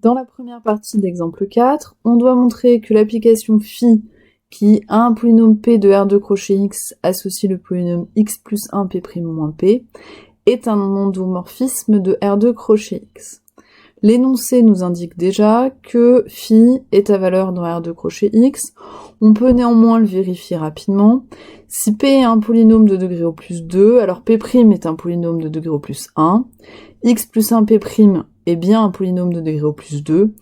Dans la première partie de l'exemple 4, on doit montrer que l'application phi qui a un polynôme P de R2 crochet X associe le polynôme X plus 1 P' moins P est un endomorphisme de R2 crochet X. L'énoncé nous indique déjà que phi est à valeur dans R2 crochet X. On peut néanmoins le vérifier rapidement. Si P est un polynôme de degré au plus 2, alors P' est un polynôme de degré au plus 1. X plus 1 P' est bien un polynôme de degré au plus 2.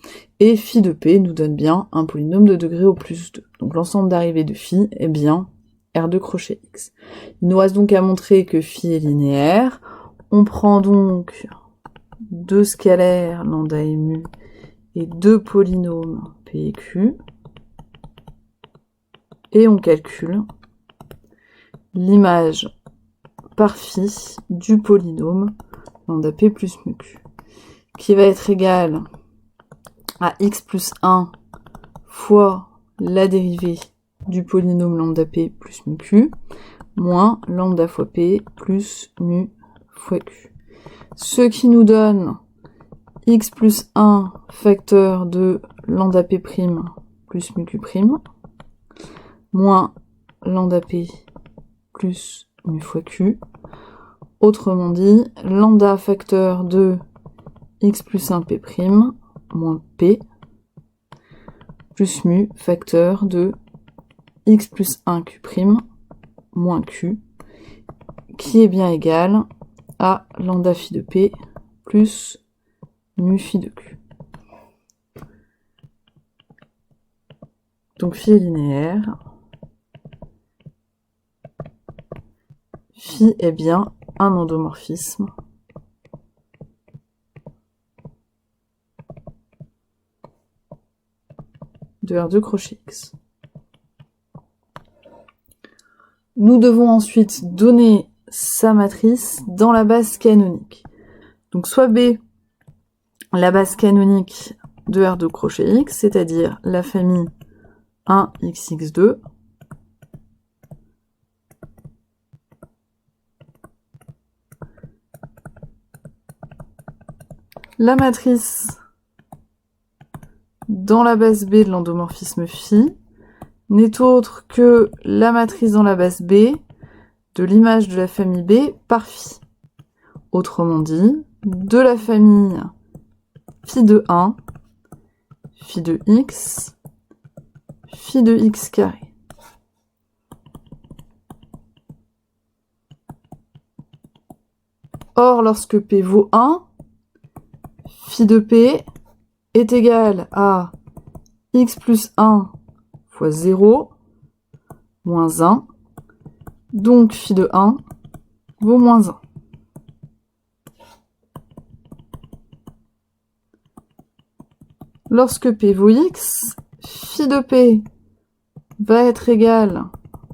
Et phi de P nous donne bien un polynôme de degré au plus 2. Donc l'ensemble d'arrivée de phi est bien R2 crochet X. Il nous reste donc à montrer que phi est linéaire. On prend donc deux scalaires, lambda et mu, et deux polynômes, P et Q, et on calcule l'image par phi du polynôme lambda P plus mu Q, qui va être égal à x plus 1 fois la dérivée du polynôme lambda P plus mu Q, moins lambda fois P plus mu fois Q. Ce qui nous donne x plus 1 facteur de lambda P' plus mu Q', moins lambda P plus mu fois Q. Autrement dit, lambda facteur de x plus 1 P' moins P plus mu facteur de x plus 1 Q' moins Q, qui est bien égal à lambda phi de P plus mu phi de Q. Donc phi est linéaire. Phi est bien un endomorphisme de R2 crochet X. Nous devons ensuite donner sa matrice dans la base canonique. Donc soit B, la base canonique de R2 crochet X, c'est-à-dire la famille 1xx2, la matrice dans la base B de l'endomorphisme phi n'est autre que la matrice dans la base B de l'image de la famille B par phi. Autrement dit, de la famille phi de 1, phi de x carré. Or, lorsque P vaut 1, phi de P est égal à x plus 1 fois 0 moins 1. Donc, phi de 1 vaut moins 1. Lorsque P vaut x, phi de P va être égal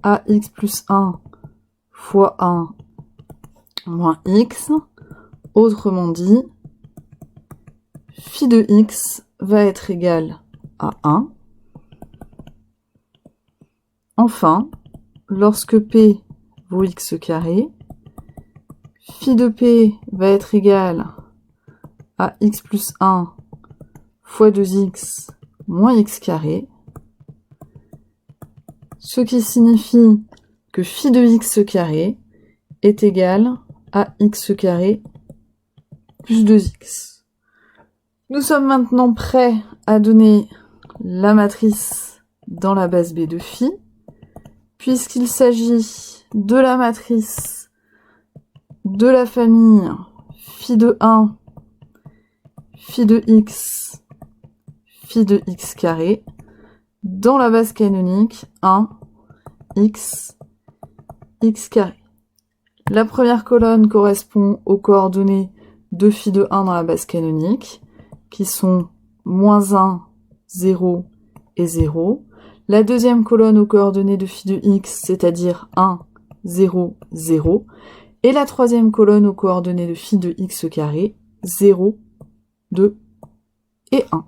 à x plus 1 fois 1 moins x. Autrement dit, phi de x va être égal à 1. Enfin, lorsque P vaut x carré, phi de P va être égal à x plus 1 fois 2x moins x carré, ce qui signifie que phi de x carré est égal à x carré plus 2x. Nous sommes maintenant prêts à donner la matrice dans la base B de phi, puisqu'il s'agit de la matrice de la famille phi de 1, phi de x carré, dans la base canonique 1, x carré. La première colonne correspond aux coordonnées de phi de 1 dans la base canonique, qui sont moins 1, 0 et 0. La deuxième colonne aux coordonnées de phi de x, c'est-à-dire 1, 0, 0. Et la troisième colonne aux coordonnées de phi de x carré, 0, 2 et 1.